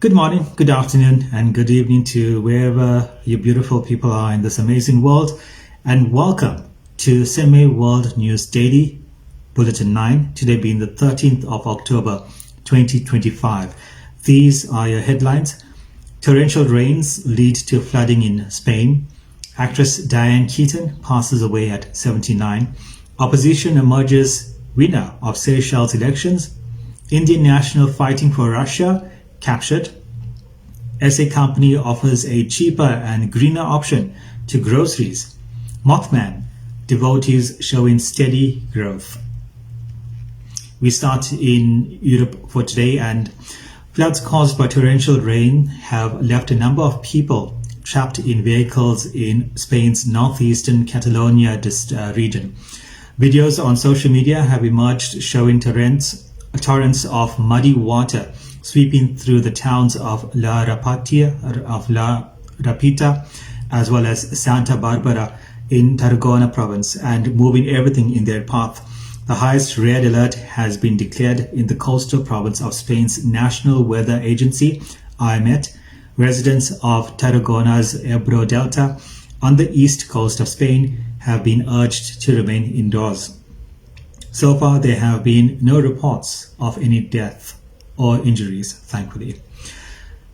Good morning, good afternoon, and good evening to wherever you beautiful people are in this amazing world. And welcome to Sem-May World News Daily, Bulletin 9, today being the 13th of October 2025. These are your headlines. Torrential rains lead to flooding in Spain. Actress Diane Keaton passes away at 79. Opposition emerges winner of Seychelles elections. Indian national fighting for Russia captured. SA company offers a cheaper and greener option to groceries. Mothman, Devotees showing steady growth. We start in Europe for today, and floods caused by torrential rain have left a number of people trapped in vehicles in Spain's northeastern Catalonia region. Videos on social media have emerged showing torrents of muddy water sweeping through the towns of La Rapita, as well as Santa Barbara in Tarragona province, and moving everything in their path. The highest red alert has been declared in the coastal province of Spain's National Weather Agency, IMET. Residents of Tarragona's Ebro Delta on the east coast of Spain have been urged to remain indoors. So far, there have been no reports of any death or injuries, thankfully.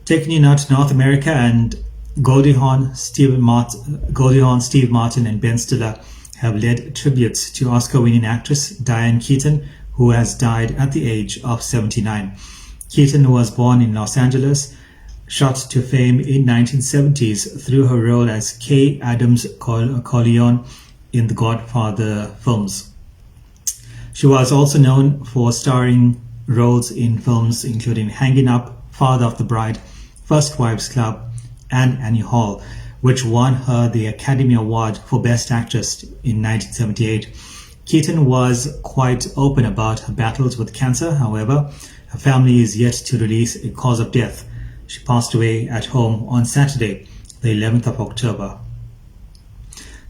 Taking you now to North America, and Goldie Hawn, Steve Martin, and Ben Stiller have led tributes to Oscar-winning actress Diane Keaton, who has died at the age of 79. Keaton was born in Los Angeles, shot to fame in 1970s through her role as Kay Adams Corleone in the Godfather films. She was also known for starring roles in films including Hanging Up, Father of the Bride, First Wives Club, and Annie Hall, which won her the Academy Award for Best Actress in 1978. Keaton was quite open about her battles with cancer. However, her family is yet to release a cause of death. She passed away at home on Saturday, the 11th of October.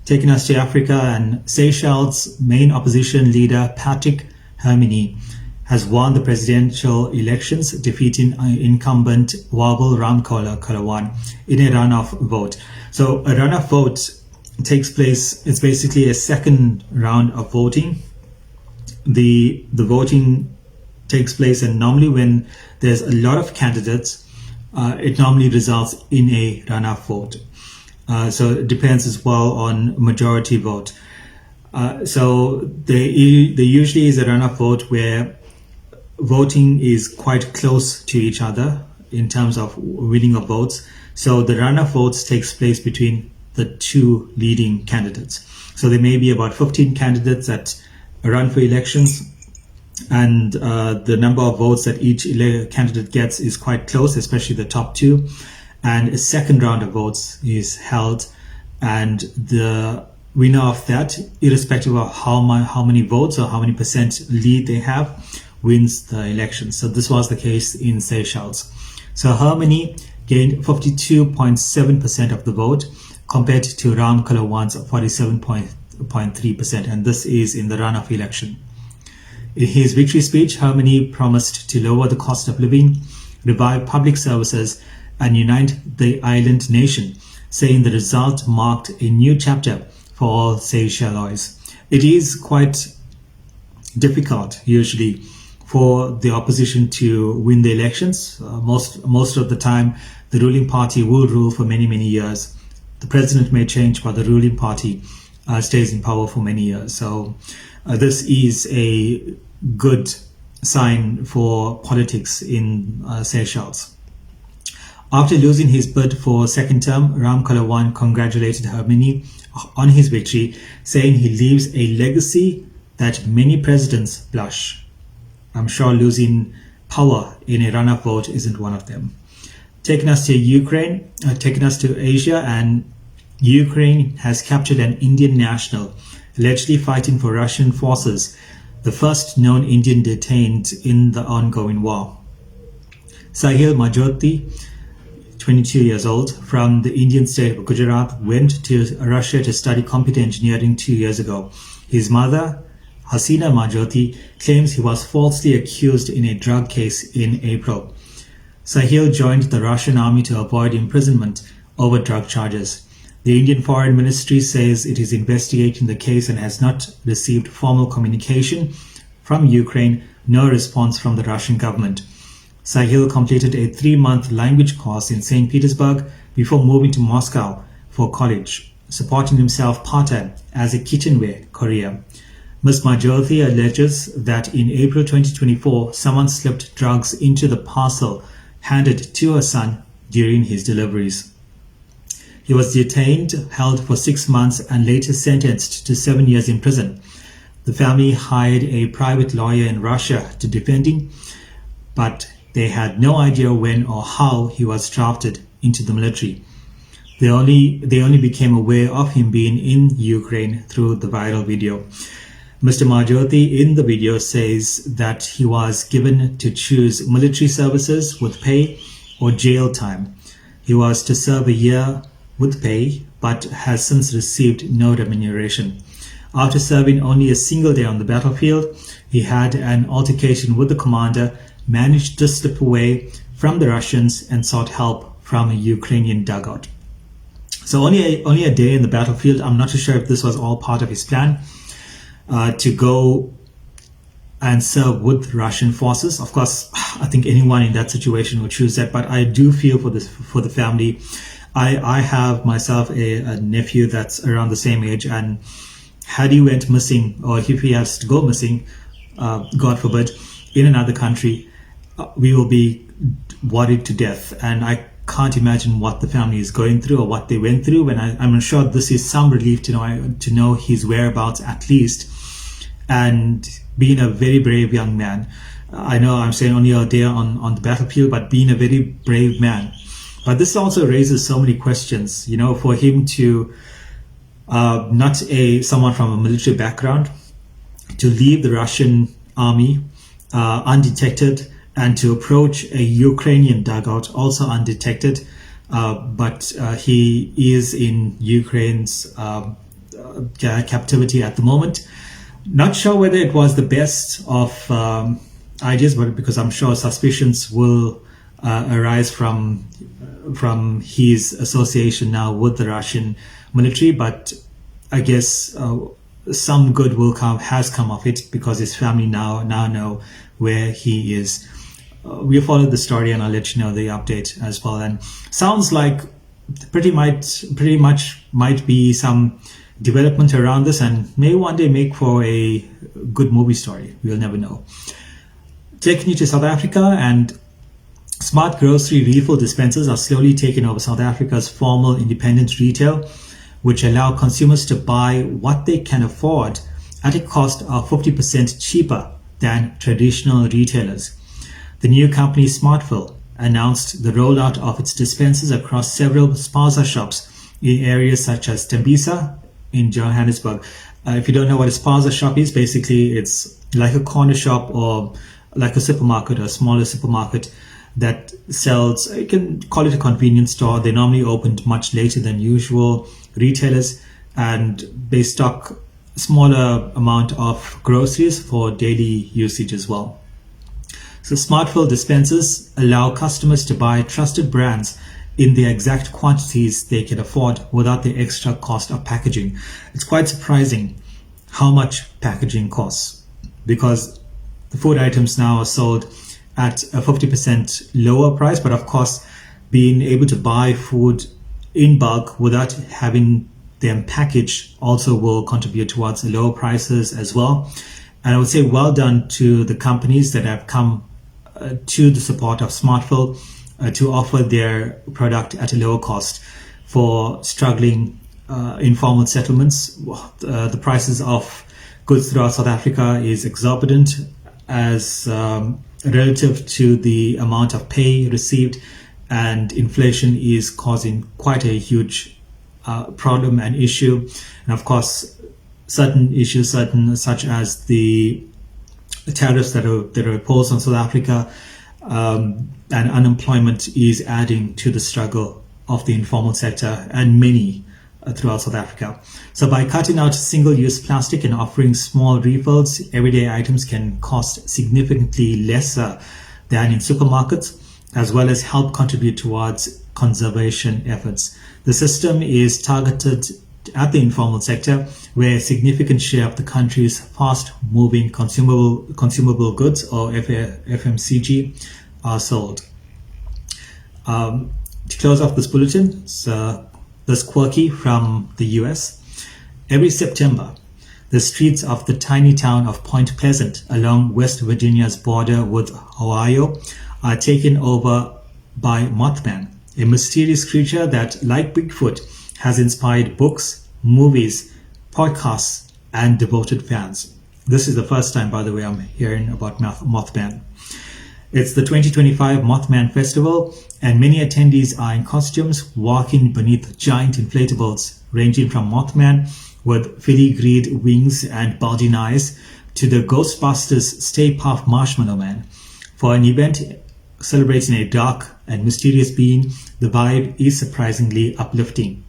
Taking us to Africa, and Seychelles' main opposition leader Patrick Herminy has won the presidential elections, defeating incumbent Wabel Ramkalawan in a runoff vote. So a runoff vote takes place, it's basically a second round of voting. The voting takes place, and normally when there's a lot of candidates, it normally results in a runoff vote. So it depends as well on majority vote. So there usually is a runoff vote where voting is quite close to each other in terms of winning of votes. So the runoff votes takes place between the two leading candidates. So there may be about 15 candidates that run for elections, and the number of votes that each candidate gets is quite close, especially the top two. And a second round of votes is held, and the winner of that, irrespective of how many votes or how many percent lead they have, wins the election. So this was the case in Seychelles. So Herminy gained 52.7% of the vote compared to Ramkalawan's 47.3%, and this is in the runoff election. In his victory speech, Herminy promised to lower the cost of living, revive public services, and unite the island nation, saying the result marked a new chapter for all Seychellois. It is quite difficult usually for the opposition to win the elections. Most of the time, the ruling party will rule for many years. The president may change, but the ruling party stays in power for many years. So this is a good sign for politics in Seychelles. After losing his bid for second term, Ramkalawan congratulated Herminy on his victory, saying he leaves a legacy that many presidents blush. I'm sure losing power in a runoff vote isn't one of them. Taking us to Asia, and Ukraine has captured an Indian national allegedly fighting for Russian forces, the first known Indian detained in the ongoing war. Sahil Majoti, 22 years old, from the Indian state of Gujarat, went to Russia to study computer engineering 2 years ago. His mother, Hasina Majoti, claims he was falsely accused in a drug case in April. Sahil joined the Russian army to avoid imprisonment over drug charges. The Indian Foreign Ministry says it is investigating the case and has not received formal communication from Ukraine, no response from the Russian government. Sahil completed a 3-month language course in St. Petersburg before moving to Moscow for college, supporting himself part-time as a kitchenware courier. Ms. Majoti alleges that in April 2024, someone slipped drugs into the parcel handed to her son during his deliveries. He was detained, held for 6 months, and later sentenced to 7 years in prison. The family hired a private lawyer in Russia to defend him, but they had no idea when or how he was drafted into the military. They only became aware of him being in Ukraine through the viral video. Mr. Majoti in the video says that he was given to choose military services with pay or jail time. He was to serve a year with pay, but has since received no remuneration. After serving only a single day on the battlefield, he had an altercation with the commander, managed to slip away from the Russians, and sought help from a Ukrainian dugout. So only a day in the battlefield. I'm not too sure if this was all part of his plan to go and serve with Russian forces. Of course, I think anyone in that situation would choose that, but I do feel for the family. I have myself a nephew that's around the same age, and had he went missing, or if he has to go missing, God forbid, in another country, we will be worried to death. And I can't imagine what the family is going through or what they went through. And I'm sure this is some relief to know his whereabouts at least. And being a very brave young man, I know I'm saying only a day on the battlefield, but being a very brave man. But this also raises so many questions, for him to not someone from a military background, to leave the Russian army undetected, and to approach a Ukrainian dugout also undetected. But he is in Ukraine's captivity at the moment. Not sure whether it was the best of ideas, but because I'm sure suspicions will arise from his association now with the Russian military. But I guess some good has come of it, because his family now know where he is. We'll follow the story, and I'll let you know the update as well. And sounds like pretty much might be some development around this, and may one day make for a good movie story. We'll never know. Taking you to South Africa, and smart grocery refill dispensers are slowly taking over South Africa's formal independent retail, which allow consumers to buy what they can afford at a cost of 50% cheaper than traditional retailers. The new company Smartfill announced the rollout of its dispensers across several spaza shops in areas such as Tembisa in Johannesburg. If you don't know what a spaza shop is, basically it's like a corner shop or like a supermarket, or a smaller supermarket that sells, you can call it a convenience store. They normally opened much later than usual retailers, and they stock a smaller amount of groceries for daily usage as well. So Smartfill dispensers allow customers to buy trusted brands in the exact quantities they can afford without the extra cost of packaging. It's quite surprising how much packaging costs, because the food items now are sold at a 50% lower price. But of course, being able to buy food in bulk without having them packaged also will contribute towards lower prices as well. And I would say well done to the companies that have come to the support of Smartfill to offer their product at a lower cost for struggling informal settlements. The prices of goods throughout South Africa is exorbitant as relative to the amount of pay received, and inflation is causing quite a huge problem and issue. And of course, certain issues, such as the tariffs that are imposed on South Africa, and unemployment is adding to the struggle of the informal sector and many throughout South Africa. So by cutting out single-use plastic and offering small refills, everyday items can cost significantly lesser than in supermarkets. as well as help contribute towards conservation efforts. The system is targeted at the informal sector, where a significant share of the country's fast-moving consumable goods, or FMCG, are sold. To close off this bulletin, this quirky from the US. Every September, the streets of the tiny town of Point Pleasant along West Virginia's border with Ohio are taken over by Mothman, a mysterious creature that, like Bigfoot, has inspired books, movies, podcasts, and devoted fans. This is the first time, by the way, I'm hearing about Mothman. It's the 2025 Mothman Festival, and many attendees are in costumes walking beneath giant inflatables ranging from Mothman with filigreed wings and bulging eyes to the Ghostbusters Stay Puft Marshmallow Man. For an event celebrating a dark and mysterious being, the vibe is surprisingly uplifting.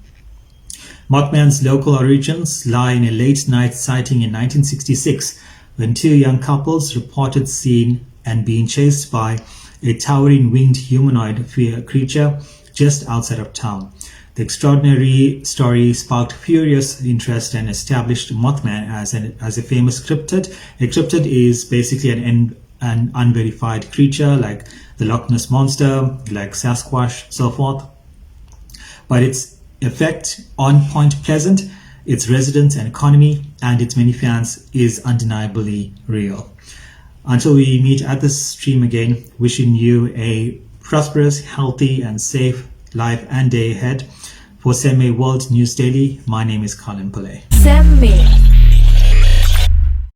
Mothman's local origins lie in a late-night sighting in 1966 when two young couples reported seeing and being chased by a towering winged humanoid creature just outside of town. The extraordinary story sparked furious interest and established Mothman as a famous cryptid. A cryptid is basically an unverified creature like the Loch Ness Monster, like Sasquatch, so forth. But its effect on Point Pleasant, its residents and economy, and its many fans is undeniably real. Until we meet at the stream again, wishing you a prosperous, healthy, and safe life and day ahead. For Sem-May World News Daily, my name is Kaalan Pillay. Sem-May.